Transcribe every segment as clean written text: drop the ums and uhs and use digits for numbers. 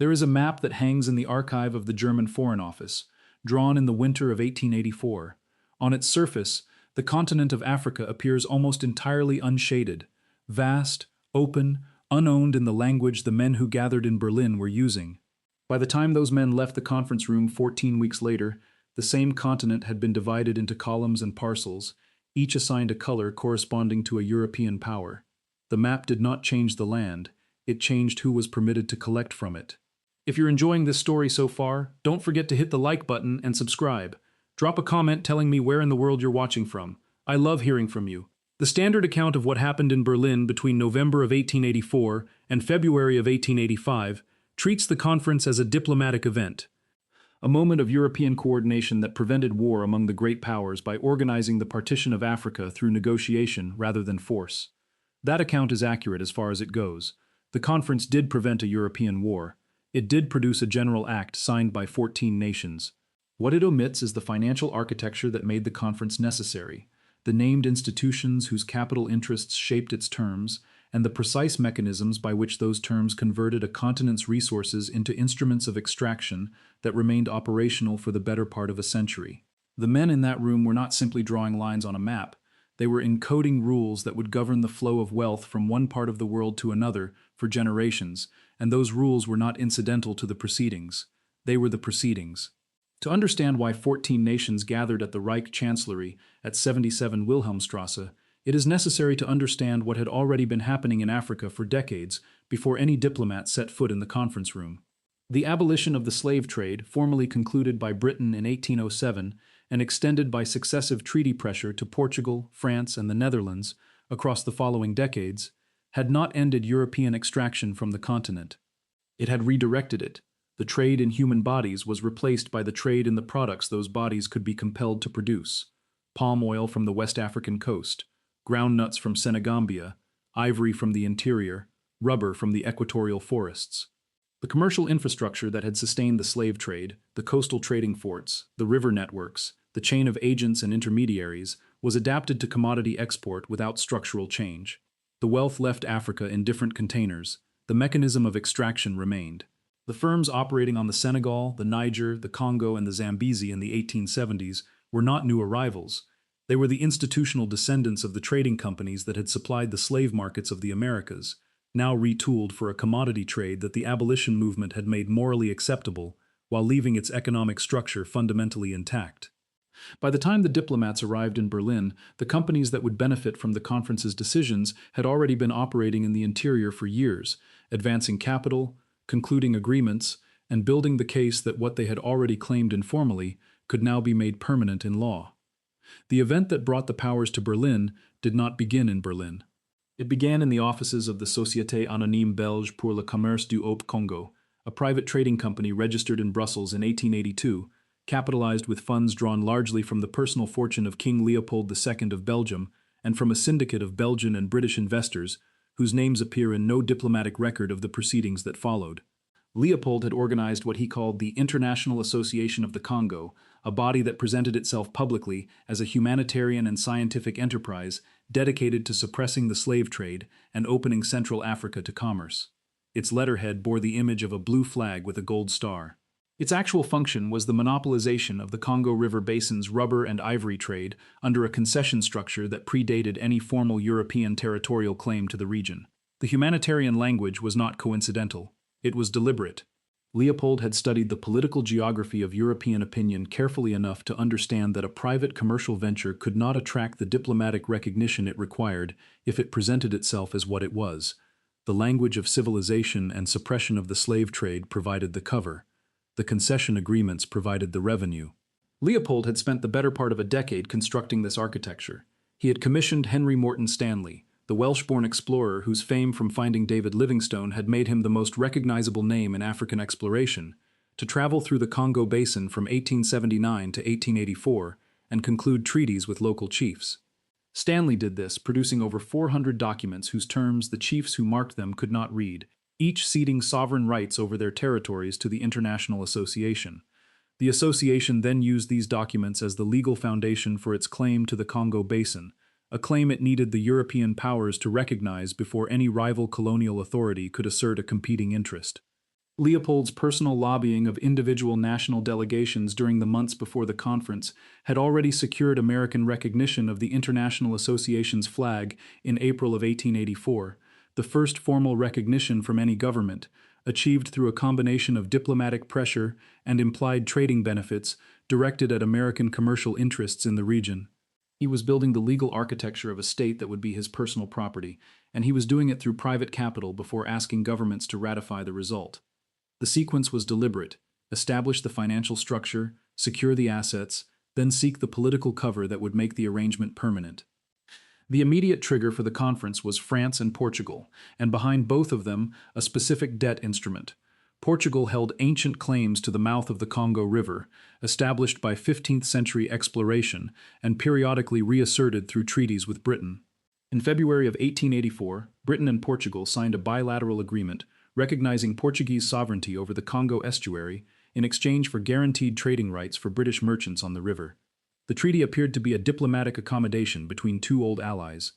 There is a map that hangs in the archive of the German Foreign Office, drawn in the winter of 1884. On its surface, the continent of Africa appears almost entirely unshaded, vast, open, unowned in the language the men who gathered in Berlin were using. By the time those men left the conference room 14 weeks later, the same continent had been divided into columns and parcels, each assigned a color corresponding to a European power. The map did not change the land, it changed who was permitted to collect from it. If you're enjoying this story so far, don't forget to hit the like button and subscribe. Drop a comment telling me where in the world you're watching from. I love hearing from you. The standard account of what happened in Berlin between November of 1884 and February of 1885 treats the conference as a diplomatic event, a moment of European coordination that prevented war among the great powers by organizing the partition of Africa through negotiation rather than force. That account is accurate as far as it goes. The conference did prevent a European war. It did produce a general act signed by 14 nations. What it omits is the financial architecture that made the conference necessary, the named institutions whose capital interests shaped its terms, and the precise mechanisms by which those terms converted a continent's resources into instruments of extraction that remained operational for the better part of a century. The men in that room were not simply drawing lines on a map. They were encoding rules that would govern the flow of wealth from one part of the world to another for generations, and those rules were not incidental to the proceedings. They were the proceedings. To understand why 14 nations gathered at the Reich Chancellery at 77 Wilhelmstrasse, it is necessary to understand what had already been happening in Africa for decades before any diplomat set foot in the conference room. The abolition of the slave trade, formally concluded by Britain in 1807 and extended by successive treaty pressure to Portugal, France, and the Netherlands across the following decades, had not ended European extraction from the continent. It had redirected it. The trade in human bodies was replaced by the trade in the products those bodies could be compelled to produce: palm oil from the West African coast, groundnuts from Senegambia, ivory from the interior, rubber from the equatorial forests. The commercial infrastructure that had sustained the slave trade, the coastal trading forts, the river networks, the chain of agents and intermediaries, was adapted to commodity export without structural change. The wealth left Africa in different containers. The mechanism of extraction remained. The firms operating on the Senegal, the Niger, the Congo, and the Zambezi in the 1870s were not new arrivals. They were the institutional descendants of the trading companies that had supplied the slave markets of the Americas, now retooled for a commodity trade that the abolition movement had made morally acceptable while leaving its economic structure fundamentally intact. By the time the diplomats arrived in Berlin, the companies that would benefit from the conference's decisions had already been operating in the interior for years, advancing capital, concluding agreements, and building the case that what they had already claimed informally could now be made permanent in law. The event that brought the powers to Berlin did not begin in Berlin. It began in the offices of the Société Anonyme Belge pour le Commerce du Haut-Congo, a private trading company registered in Brussels in 1882, capitalized with funds drawn largely from the personal fortune of King Leopold II of Belgium and from a syndicate of Belgian and British investors whose names appear in no diplomatic record of the proceedings that followed. Leopold had organized what he called the International Association of the Congo, a body that presented itself publicly as a humanitarian and scientific enterprise dedicated to suppressing the slave trade and opening Central Africa to commerce. Its letterhead bore the image of a blue flag with a gold star. Its actual function was the monopolization of the Congo River Basin's rubber and ivory trade under a concession structure that predated any formal European territorial claim to the region. The humanitarian language was not coincidental. It was deliberate. Leopold had studied the political geography of European opinion carefully enough to understand that a private commercial venture could not attract the diplomatic recognition it required if it presented itself as what it was. The language of civilization and suppression of the slave trade provided the cover. The concession agreements provided the revenue. Leopold had spent the better part of a decade constructing this architecture. He had commissioned Henry Morton Stanley, the Welsh-born explorer whose fame from finding David Livingstone had made him the most recognizable name in African exploration, to travel through the Congo Basin from 1879 to 1884 and conclude treaties with local chiefs. Stanley did this, producing over 400 documents whose terms the chiefs who marked them could not read, each ceding sovereign rights over their territories to the International Association. The association then used these documents as the legal foundation for its claim to the Congo Basin, a claim it needed the European powers to recognize before any rival colonial authority could assert a competing interest. Leopold's personal lobbying of individual national delegations during the months before the conference had already secured American recognition of the International Association's flag in April of 1884, the first formal recognition from any government, achieved through a combination of diplomatic pressure and implied trading benefits directed at American commercial interests in the region. He was building the legal architecture of a state that would be his personal property, and he was doing it through private capital before asking governments to ratify the result. The sequence was deliberate: establish the financial structure, secure the assets, then seek the political cover that would make the arrangement permanent. The immediate trigger for the conference was France and Portugal, and behind both of them, a specific debt instrument. Portugal held ancient claims to the mouth of the Congo River, established by 15th-century exploration and periodically reasserted through treaties with Britain. In February of 1884, Britain and Portugal signed a bilateral agreement recognizing Portuguese sovereignty over the Congo estuary in exchange for guaranteed trading rights for British merchants on the river. The treaty appeared to be a diplomatic accommodation between two old allies.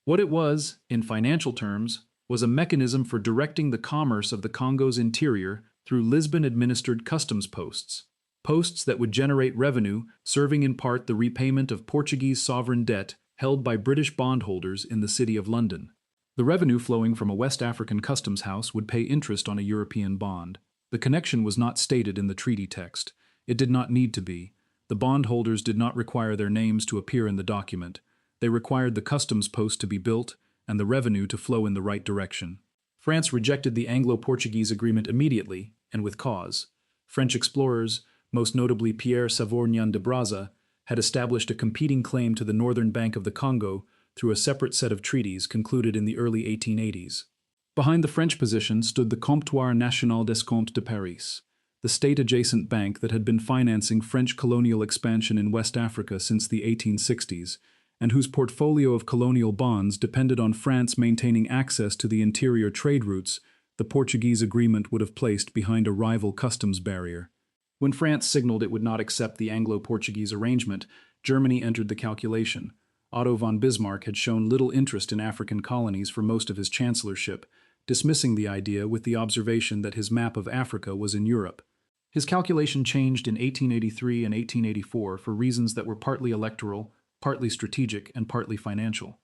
What it was, in financial terms, was a mechanism for directing the commerce of the Congo's interior through Lisbon-administered customs posts, posts that would generate revenue, serving in part the repayment of Portuguese sovereign debt held by British bondholders in the City of London. The revenue flowing from a West African customs house would pay interest on a European bond. The connection was not stated in the treaty text. It did not need to be. The bondholders did not require their names to appear in the document. They required the customs post to be built and the revenue to flow in the right direction. France rejected the Anglo-Portuguese agreement immediately, and with cause. French explorers, most notably Pierre Savorgnan de Brazza, had established a competing claim to the northern bank of the Congo through a separate set of treaties concluded in the early 1880s. Behind the French position stood the Comptoir National d'Escompte de Paris, the state-adjacent bank that had been financing French colonial expansion in West Africa since the 1860s, and whose portfolio of colonial bonds depended on France maintaining access to the interior trade routes the Portuguese agreement would have placed behind a rival customs barrier. When France signaled it would not accept the Anglo-Portuguese arrangement, Germany entered the calculation. Otto von Bismarck had shown little interest in African colonies for most of his chancellorship, dismissing the idea with the observation that his map of Africa was in Europe. His calculation changed in 1883 and 1884 for reasons that were partly electoral, partly strategic, and partly financial.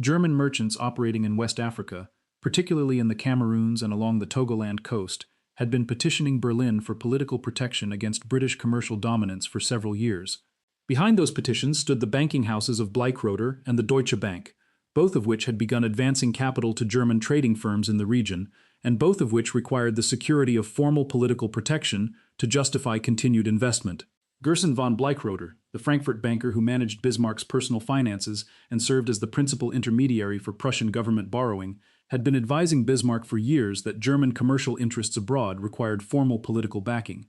German merchants operating in West Africa, particularly in the Cameroons and along the Togoland coast, had been petitioning Berlin for political protection against British commercial dominance for several years. Behind those petitions stood the banking houses of Bleichroder and the Deutsche Bank, both of which had begun advancing capital to German trading firms in the region, and both of which required the security of formal political protection to justify continued investment. Gerson von Bleichroder, the Frankfurt banker who managed Bismarck's personal finances and served as the principal intermediary for Prussian government borrowing, had been advising Bismarck for years that German commercial interests abroad required formal political backing.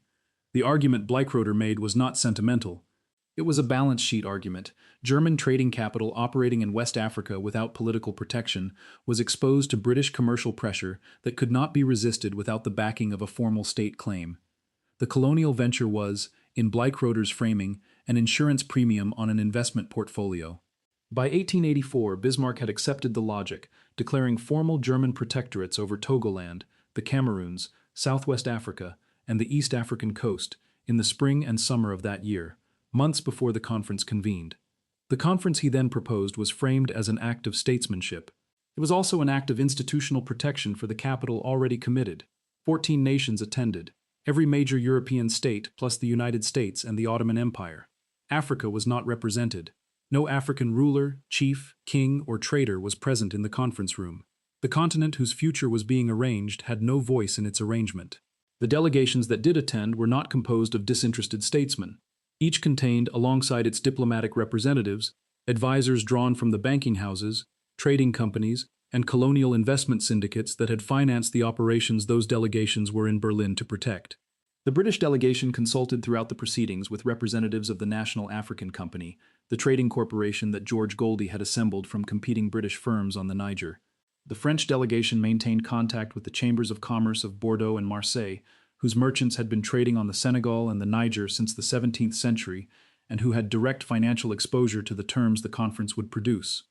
The argument Bleichroder made was not sentimental. It was a balance sheet argument. German trading capital operating in West Africa without political protection was exposed to British commercial pressure that could not be resisted without the backing of a formal state claim. The colonial venture was, in Bleichroder's framing, an insurance premium on an investment portfolio. By 1884, Bismarck had accepted the logic, declaring formal German protectorates over Togoland, the Cameroons, Southwest Africa, and the East African coast in the spring and summer of that year, months before the conference convened. The conference he then proposed was framed as an act of statesmanship. It was also an act of institutional protection for the capital already committed. 14 nations attended, every major European state plus the United States and the Ottoman Empire. Africa was not represented. No African ruler, chief, king, or trader was present in the conference room. The continent whose future was being arranged had no voice in its arrangement. The delegations that did attend were not composed of disinterested statesmen. Each contained, alongside its diplomatic representatives, advisors drawn from the banking houses, trading companies, and colonial investment syndicates that had financed the operations those delegations were in Berlin to protect. The British delegation consulted throughout the proceedings with representatives of the National African Company, the trading corporation that George Goldie had assembled from competing British firms on the Niger. The French delegation maintained contact with the chambers of commerce of Bordeaux and Marseille, whose merchants had been trading on the Senegal and the Niger since the 17th century, and who had direct financial exposure to the terms the conference would produce.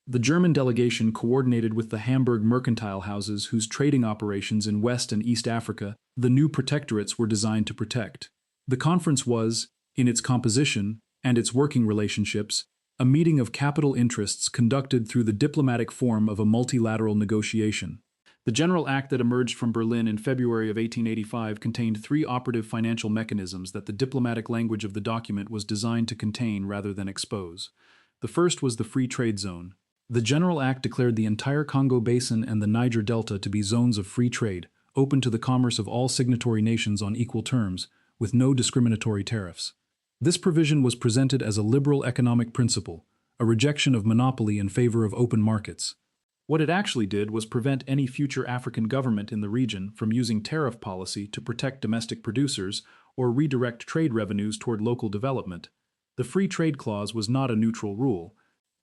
The German delegation coordinated with the Hamburg mercantile houses whose trading operations in West and East Africa the new protectorates were designed to protect. The conference was, in its composition and its working relationships, a meeting of capital interests conducted through the diplomatic form of a multilateral negotiation. The General Act that emerged from Berlin in February of 1885 contained three operative financial mechanisms that the diplomatic language of the document was designed to contain rather than expose. The first was the Free Trade Zone. The General Act declared the entire Congo Basin and the Niger Delta to be zones of free trade, open to the commerce of all signatory nations on equal terms, with no discriminatory tariffs. This provision was presented as a liberal economic principle, a rejection of monopoly in favor of open markets. What it actually did was prevent any future African government in the region from using tariff policy to protect domestic producers or redirect trade revenues toward local development. The Free Trade Clause was not a neutral rule.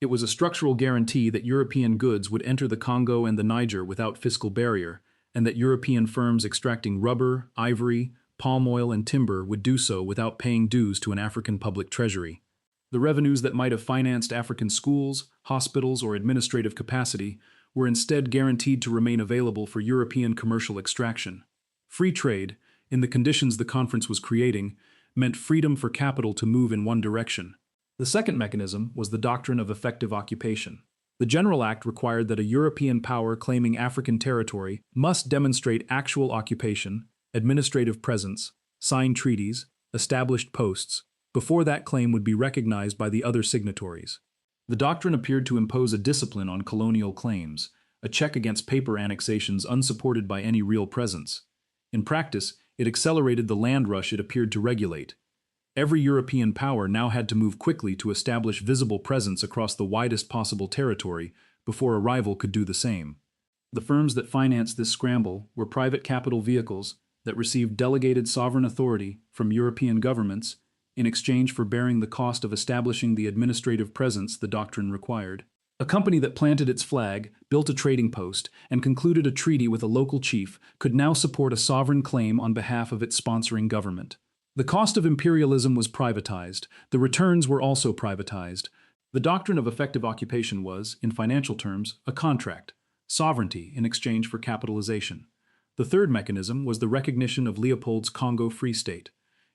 It was a structural guarantee that European goods would enter the Congo and the Niger without fiscal barrier, and that European firms extracting rubber, ivory, palm oil, and timber would do so without paying dues to an African public treasury. The revenues that might have financed African schools, hospitals, or administrative capacity were instead guaranteed to remain available for European commercial extraction. Free trade, in the conditions the conference was creating, meant freedom for capital to move in one direction. The second mechanism was the doctrine of effective occupation. The General Act required that a European power claiming African territory must demonstrate actual occupation, administrative presence, sign treaties, established posts, before that claim would be recognized by the other signatories. The doctrine appeared to impose a discipline on colonial claims, a check against paper annexations unsupported by any real presence. In practice, it accelerated the land rush it appeared to regulate. Every European power now had to move quickly to establish visible presence across the widest possible territory before a rival could do the same. The firms that financed this scramble were private capital vehicles that received delegated sovereign authority from European governments in exchange for bearing the cost of establishing the administrative presence the doctrine required. A company that planted its flag, built a trading post, and concluded a treaty with a local chief could now support a sovereign claim on behalf of its sponsoring government. The cost of imperialism was privatized. The returns were also privatized. The doctrine of effective occupation was, in financial terms, a contract, sovereignty in exchange for capitalization. The third mechanism was the recognition of Leopold's Congo Free State.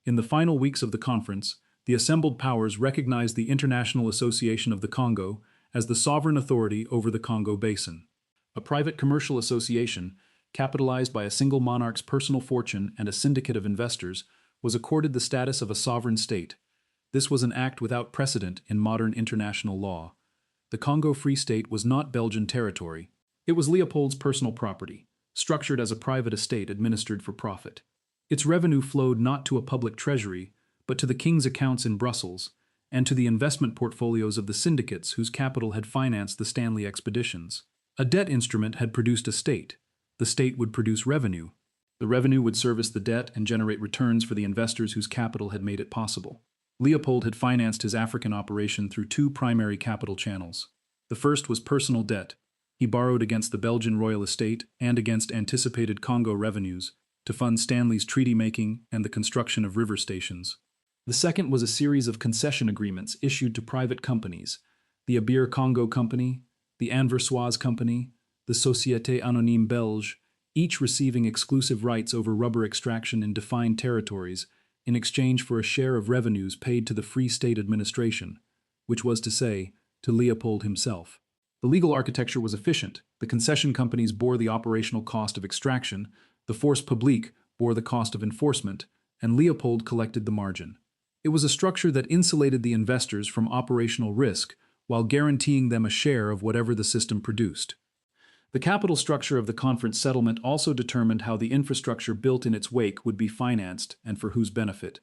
In the final weeks of the conference, the assembled powers recognized the International Association of the Congo as the sovereign authority over the Congo Basin. A private commercial association, capitalized by a single monarch's personal fortune and a syndicate of investors, was accorded the status of a sovereign state. This was an act without precedent in modern international law. The Congo Free State was not Belgian territory. It was Leopold's personal property, structured as a private estate administered for profit. Its revenue flowed not to a public treasury, but to the king's accounts in Brussels, and to the investment portfolios of the syndicates whose capital had financed the Stanley expeditions. A debt instrument had produced a state. The state would produce revenue. The revenue would service the debt and generate returns for the investors whose capital had made it possible. Leopold had financed his African operation through two primary capital channels. The first was personal debt. He borrowed against the Belgian royal estate and against anticipated Congo revenues to fund Stanley's treaty-making and the construction of river stations. The second was a series of concession agreements issued to private companies, the Abir Congo Company, the Anversoise Company, the Société Anonyme Belge, each receiving exclusive rights over rubber extraction in defined territories in exchange for a share of revenues paid to the Free State Administration, which was to say, to Leopold himself. The legal architecture was efficient. The concession companies bore the operational cost of extraction, the force publique bore the cost of enforcement, and Leopold collected the margin. It was a structure that insulated the investors from operational risk while guaranteeing them a share of whatever the system produced. The capital structure of the conference settlement also determined how the infrastructure built in its wake would be financed and for whose benefit.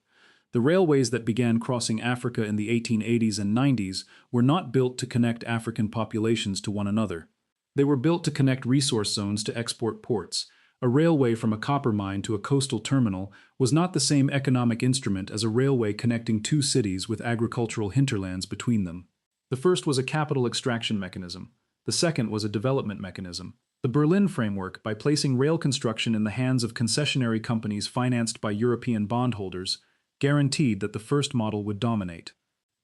The railways that began crossing Africa in the 1880s and 90s were not built to connect African populations to one another. They were built to connect resource zones to export ports. A railway from a copper mine to a coastal terminal was not the same economic instrument as a railway connecting two cities with agricultural hinterlands between them. The first was a capital extraction mechanism. The second was a development mechanism. The Berlin Framework, by placing rail construction in the hands of concessionary companies financed by European bondholders, guaranteed that the first model would dominate.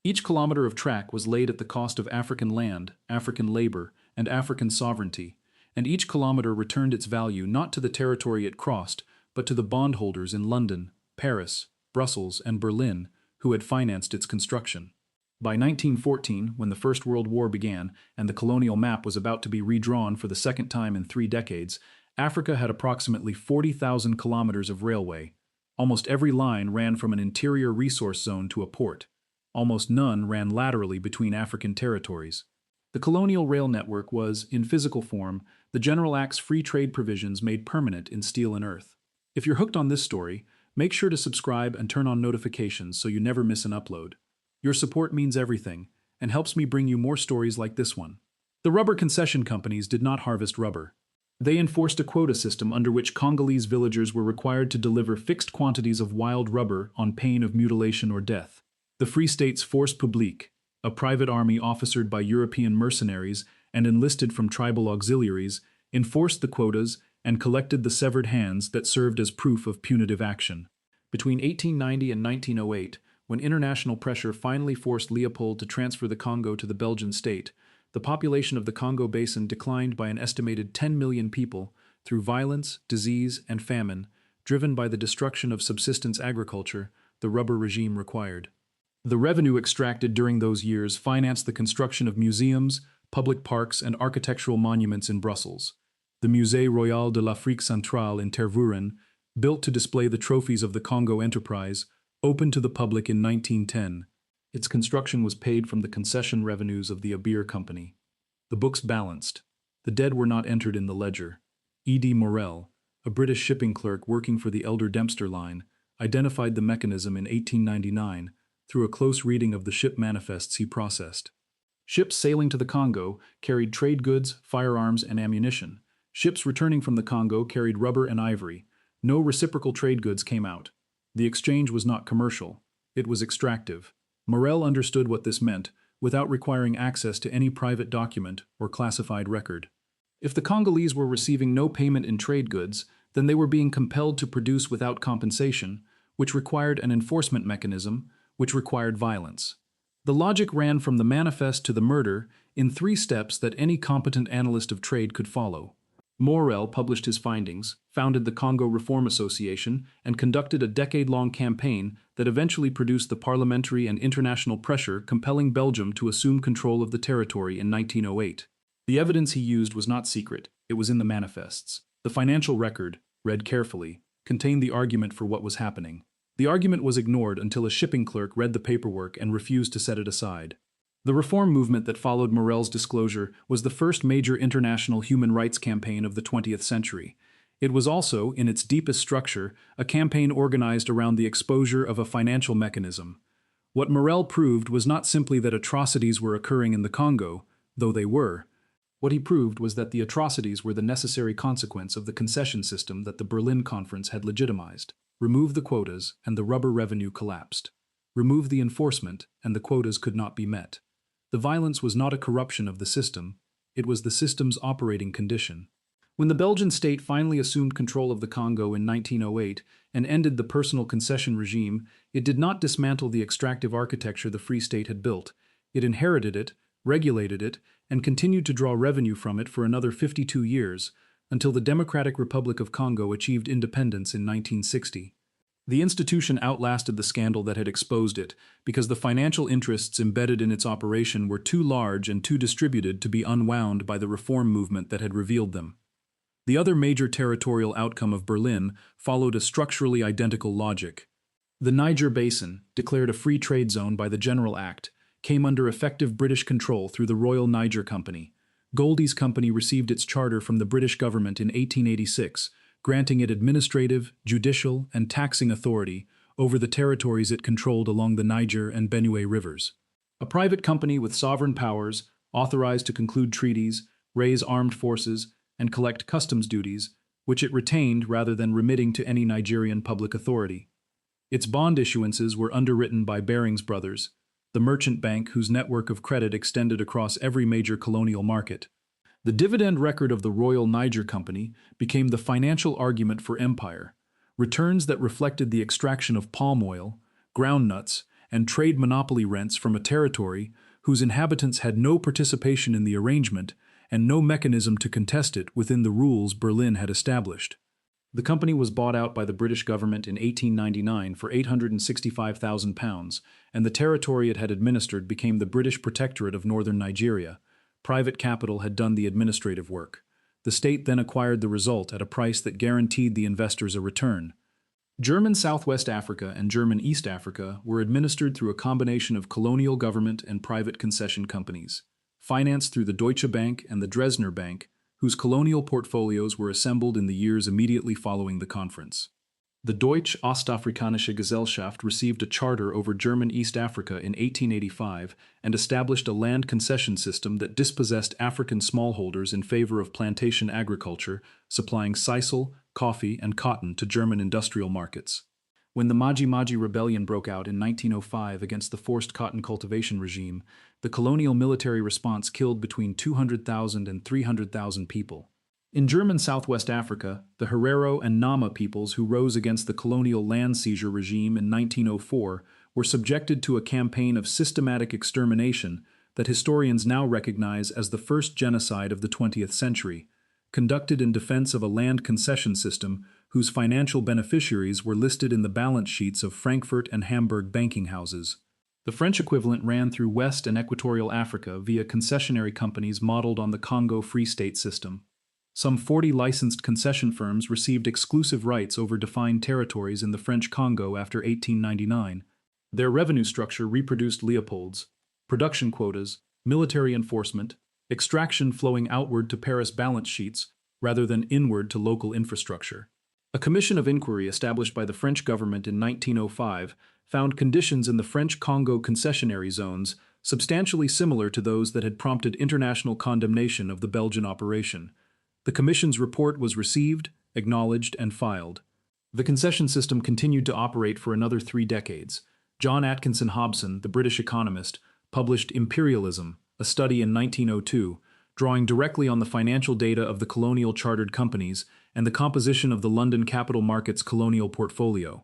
Each kilometer of track was laid at the cost of African land, African labor, and African sovereignty, and each kilometer returned its value not to the territory it crossed, but to the bondholders in London, Paris, Brussels, and Berlin who had financed its construction. By 1914, when the First World War began and the colonial map was about to be redrawn for the second time in 3 decades, Africa had approximately 40,000 kilometers of railway. Almost every line ran from an interior resource zone to a port. Almost none ran laterally between African territories. The colonial rail network was, in physical form, the General Act's free trade provisions made permanent in steel and earth. If you're hooked on this story, make sure to subscribe and turn on notifications so you never miss an upload. Your support means everything and helps me bring you more stories like this one. The rubber concession companies did not harvest rubber. They enforced a quota system under which Congolese villagers were required to deliver fixed quantities of wild rubber on pain of mutilation or death. The Free State's Force Publique, a private army officered by European mercenaries and enlisted from tribal auxiliaries, enforced the quotas and collected the severed hands that served as proof of punitive action. Between 1890 and 1908, when international pressure finally forced Leopold to transfer the Congo to the Belgian state, the population of the Congo basin declined by an estimated 10 million people through violence, disease, and famine, driven by the destruction of subsistence agriculture the rubber regime required. The revenue extracted during those years financed the construction of museums, public parks, and architectural monuments in Brussels. The Musée Royal de l'Afrique Centrale in Tervuren, built to display the trophies of the Congo enterprise, opened to the public in 1910. Its construction was paid from the concession revenues of the Abir Company. The books balanced. The dead were not entered in the ledger. E.D. Morel, a British shipping clerk working for the Elder Dempster Line, identified the mechanism in 1899 through a close reading of the ship manifests he processed. Ships sailing to the Congo carried trade goods, firearms, and ammunition. Ships returning from the Congo carried rubber and ivory. No reciprocal trade goods came out. The exchange was not commercial. It was extractive. Morel understood what this meant, without requiring access to any private document or classified record. If the Congolese were receiving no payment in trade goods, then they were being compelled to produce without compensation, which required an enforcement mechanism, which required violence. The logic ran from the manifest to the murder in 3 steps that any competent analyst of trade could follow. Morel published his findings, founded the Congo Reform Association, and conducted a decade-long campaign that eventually produced the parliamentary and international pressure compelling Belgium to assume control of the territory in 1908. The evidence he used was not secret, it was in the manifests. The financial record, read carefully, contained the argument for what was happening. The argument was ignored until a shipping clerk read the paperwork and refused to set it aside. The reform movement that followed Morel's disclosure was the first major international human rights campaign of the 20th century. It was also, in its deepest structure, a campaign organized around the exposure of a financial mechanism. What Morel proved was not simply that atrocities were occurring in the Congo, though they were. What he proved was that the atrocities were the necessary consequence of the concession system that the Berlin Conference had legitimized. Remove the quotas, and the rubber revenue collapsed. Remove the enforcement, and the quotas could not be met. The violence was not a corruption of the system, it was the system's operating condition. When the Belgian state finally assumed control of the Congo in 1908 and ended the personal concession regime, it did not dismantle the extractive architecture the Free State had built. It inherited it, regulated it, and continued to draw revenue from it for another 52 years, until the Democratic Republic of Congo achieved independence in 1960. The institution outlasted the scandal that had exposed it because the financial interests embedded in its operation were too large and too distributed to be unwound by the reform movement that had revealed them. The other major territorial outcome of Berlin followed a structurally identical logic. The Niger Basin, declared a free trade zone by the General Act, came under effective British control through the Royal Niger Company. Goldie's company received its charter from the British government in 1886, granting it administrative, judicial, and taxing authority over the territories it controlled along the Niger and Benue rivers. A private company with sovereign powers, authorized to conclude treaties, raise armed forces, and collect customs duties, which it retained rather than remitting to any Nigerian public authority. Its bond issuances were underwritten by Barings brothers, the merchant bank whose network of credit extended across every major colonial market. The dividend record of the Royal Niger Company became the financial argument for empire, returns that reflected the extraction of palm oil, groundnuts, and trade monopoly rents from a territory whose inhabitants had no participation in the arrangement and no mechanism to contest it within the rules Berlin had established. The company was bought out by the British government in 1899 for £865,000, and the territory it had administered became the British Protectorate of Northern Nigeria. Private capital had done the administrative work. The state then acquired the result at a price that guaranteed the investors a return. German Southwest Africa and German East Africa were administered through a combination of colonial government and private concession companies, financed through the Deutsche Bank and the Dresdner Bank, whose colonial portfolios were assembled in the years immediately following the conference. The Deutsche Ostafrikanische Gesellschaft received a charter over German East Africa in 1885 and established a land concession system that dispossessed African smallholders in favor of plantation agriculture, supplying sisal, coffee, and cotton to German industrial markets. When the Maji-Maji Rebellion broke out in 1905 against the forced cotton cultivation regime, the colonial military response killed between 200,000 and 300,000 people. In German Southwest Africa, the Herero and Nama peoples who rose against the colonial land seizure regime in 1904 were subjected to a campaign of systematic extermination that historians now recognize as the first genocide of the 20th century, conducted in defense of a land concession system whose financial beneficiaries were listed in the balance sheets of Frankfurt and Hamburg banking houses. The French equivalent ran through West and Equatorial Africa via concessionary companies modeled on the Congo Free State system. Some 40 licensed concession firms received exclusive rights over defined territories in the French Congo after 1899. Their revenue structure reproduced Leopold's: production quotas, military enforcement, extraction flowing outward to Paris balance sheets rather than inward to local infrastructure. A commission of inquiry established by the French government in 1905 found conditions in the French Congo concessionary zones substantially similar to those that had prompted international condemnation of the Belgian operation. The Commission's report was received, acknowledged, and filed. The concession system continued to operate for another 3 decades. John Atkinson Hobson, the British economist, published Imperialism, a study in 1902, drawing directly on the financial data of the colonial chartered companies and the composition of the London capital market's colonial portfolio.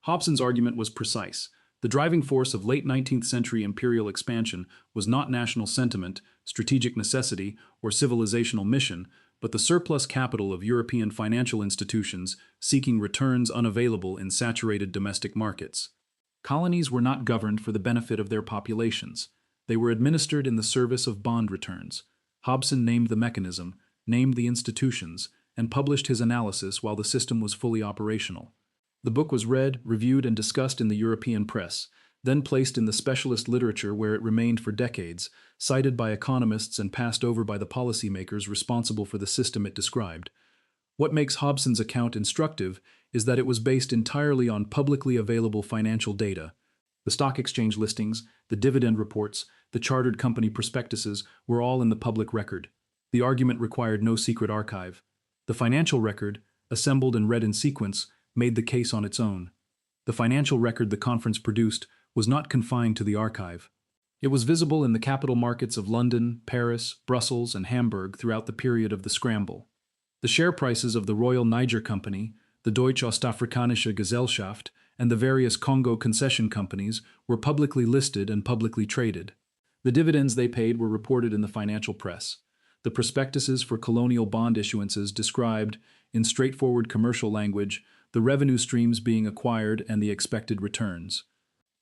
Hobson's argument was precise. The driving force of late 19th century imperial expansion was not national sentiment, strategic necessity, or civilizational mission, but the surplus capital of European financial institutions seeking returns unavailable in saturated domestic markets. Colonies were not governed for the benefit of their populations. They were administered in the service of bond returns. Hobson named the mechanism, named the institutions, and published his analysis while the system was fully operational. The book was read, reviewed, and discussed in the European press, then placed in the specialist literature where it remained for decades, cited by economists and passed over by the policymakers responsible for the system it described. What makes Hobson's account instructive is that it was based entirely on publicly available financial data. The stock exchange listings, the dividend reports, the chartered company prospectuses were all in the public record. The argument required no secret archive. The financial record, assembled and read in sequence, made the case on its own. The financial record the conference produced was not confined to the archive. It was visible in the capital markets of London, Paris, Brussels, and Hamburg throughout the period of the scramble. The share prices of the Royal Niger Company, the Deutsche Ostafrikanische Gesellschaft, and the various Congo concession companies were publicly listed and publicly traded. The dividends they paid were reported in the financial press. The prospectuses for colonial bond issuances described, in straightforward commercial language, the revenue streams being acquired and the expected returns.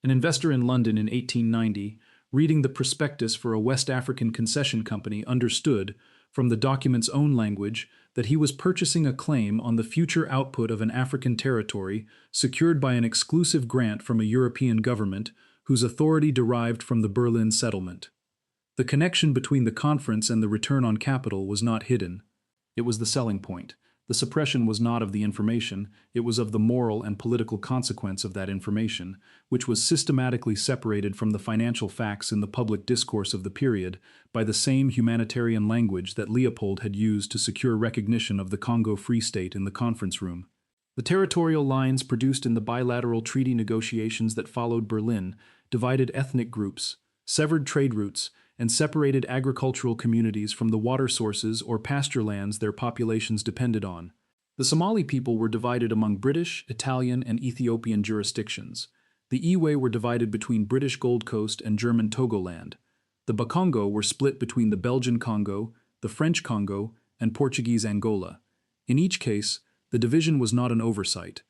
An investor in London in 1890, reading the prospectus for a West African concession company, understood, from the document's own language, that he was purchasing a claim on the future output of an African territory secured by an exclusive grant from a European government whose authority derived from the Berlin settlement. The connection between the conference and the return on capital was not hidden. It was the selling point. The suppression was not of the information, it was of the moral and political consequence of that information, which was systematically separated from the financial facts in the public discourse of the period by the same humanitarian language that Leopold had used to secure recognition of the Congo Free State in the conference room. The territorial lines produced in the bilateral treaty negotiations that followed Berlin divided ethnic groups, severed trade routes, and separated agricultural communities from the water sources or pasture lands their populations depended on. The Somali people were divided among British, Italian, and Ethiopian jurisdictions. The Iwe were divided between British Gold Coast and German Togoland. The Bakongo were split between the Belgian Congo, the French Congo, and Portuguese Angola. In each case, the division was not an oversight.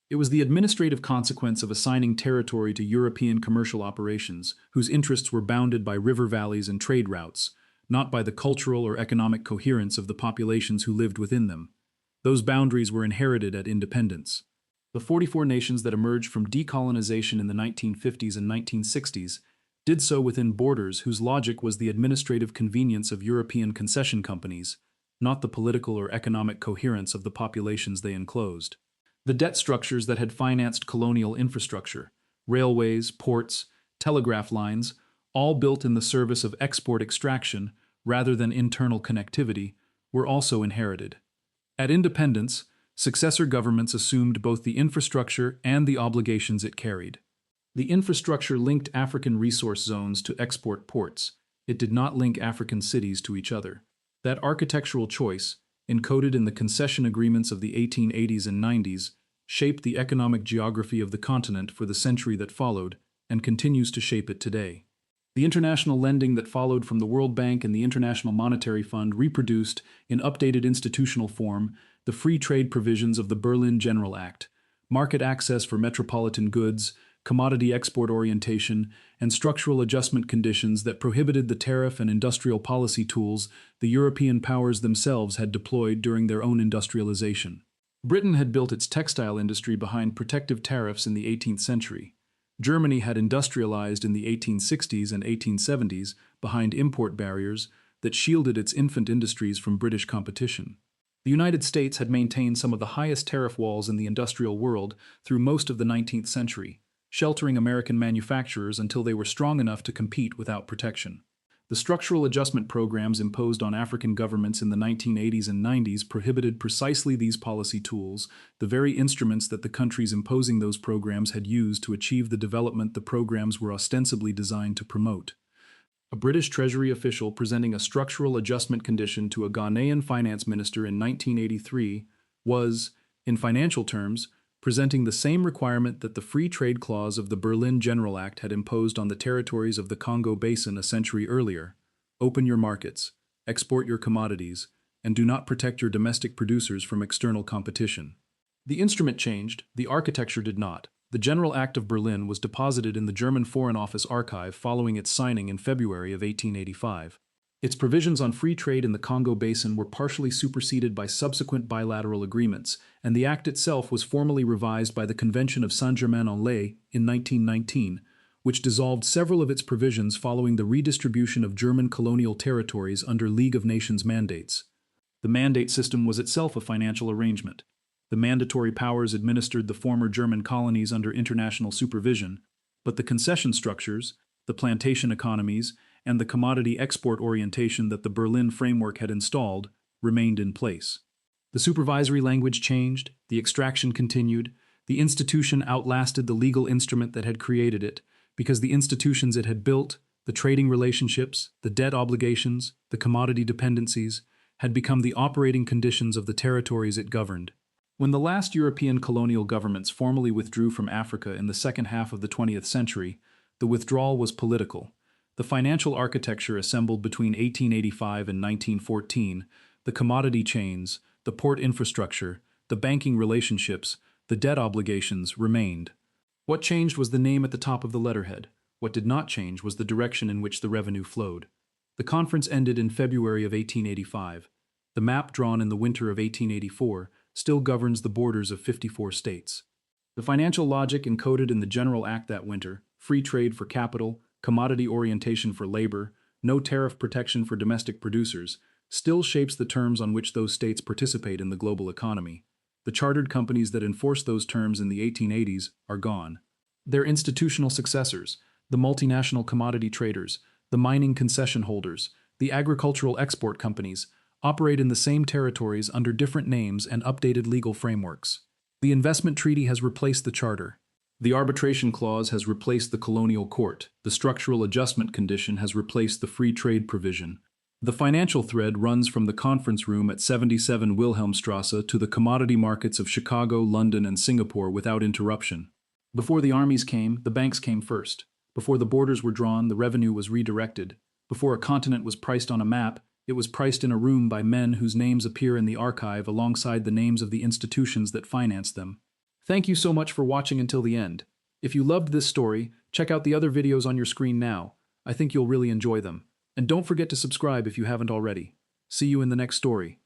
It was the administrative consequence of assigning territory to European commercial operations, whose interests were bounded by river valleys and trade routes, not by the cultural or economic coherence of the populations who lived within them. Those boundaries were inherited at independence. The 44 nations that emerged from decolonization in the 1950s and 1960s did so within borders whose logic was the administrative convenience of European concession companies, not the political or economic coherence of the populations they enclosed. The debt structures that had financed colonial infrastructure, railways, ports, telegraph lines, all built in the service of export extraction rather than internal connectivity, were also inherited. At independence, successor governments assumed both the infrastructure and the obligations it carried. The infrastructure linked African resource zones to export ports. It did not link African cities to each other. That architectural choice, encoded in the concession agreements of the 1880s and 90s, shaped the economic geography of the continent for the century that followed and continues to shape it today. The international lending that followed from the World Bank and the International Monetary Fund reproduced, in updated institutional form, the free trade provisions of the Berlin General Act, market access for metropolitan goods, commodity export orientation, and structural adjustment conditions that prohibited the tariff and industrial policy tools the European powers themselves had deployed during their own industrialization. Britain had built its textile industry behind protective tariffs in the 18th century. Germany had industrialized in the 1860s and 1870s behind import barriers that shielded its infant industries from British competition. The United States had maintained some of the highest tariff walls in the industrial world through most of the 19th century, sheltering American manufacturers until they were strong enough to compete without protection. The structural adjustment programs imposed on African governments in the 1980s and 90s prohibited precisely these policy tools, the very instruments that the countries imposing those programs had used to achieve the development the programs were ostensibly designed to promote. A British Treasury official presenting a structural adjustment condition to a Ghanaian finance minister in 1983 was, in financial terms, presenting the same requirement that the Free Trade Clause of the Berlin General Act had imposed on the territories of the Congo Basin a century earlier. Open your markets, export your commodities, and do not protect your domestic producers from external competition. The instrument changed, the architecture did not. The General Act of Berlin was deposited in the German Foreign Office archive following its signing in February of 1885. Its provisions on free trade in the Congo Basin were partially superseded by subsequent bilateral agreements, and the act itself was formally revised by the Convention of Saint-Germain-en-Laye in 1919, which dissolved several of its provisions following the redistribution of German colonial territories under League of Nations mandates. The mandate system was itself a financial arrangement. The mandatory powers administered the former German colonies under international supervision, but the concession structures, the plantation economies, and the commodity export orientation that the Berlin framework had installed remained in place. The supervisory language changed, the extraction continued, the institution outlasted the legal instrument that had created it, because the institutions it had built, the trading relationships, the debt obligations, the commodity dependencies, had become the operating conditions of the territories it governed. When the last European colonial governments formally withdrew from Africa in the second half of the 20th century, the withdrawal was political. The financial architecture assembled between 1885 and 1914, the commodity chains, the port infrastructure, the banking relationships, the debt obligations remained. What changed was the name at the top of the letterhead. What did not change was the direction in which the revenue flowed. The conference ended in February of 1885. The map drawn in the winter of 1884 still governs the borders of 54 states. The financial logic encoded in the General Act that winter, free trade for capital, commodity orientation for labor, no tariff protection for domestic producers, still shapes the terms on which those states participate in the global economy. The chartered companies that enforced those terms in the 1880s are gone. Their institutional successors, the multinational commodity traders, the mining concession holders, the agricultural export companies, operate in the same territories under different names and updated legal frameworks. The investment treaty has replaced the charter. The arbitration clause has replaced the colonial court. The structural adjustment condition has replaced the free trade provision. The financial thread runs from the conference room at 77 Wilhelmstrasse to the commodity markets of Chicago, London, and Singapore without interruption. Before the armies came, the banks came first. Before the borders were drawn, the revenue was redirected. Before a continent was priced on a map, it was priced in a room by men whose names appear in the archive alongside the names of the institutions that financed them. Thank you so much for watching until the end. If you loved this story, check out the other videos on your screen now. I think you'll really enjoy them. And don't forget to subscribe if you haven't already. See you in the next story.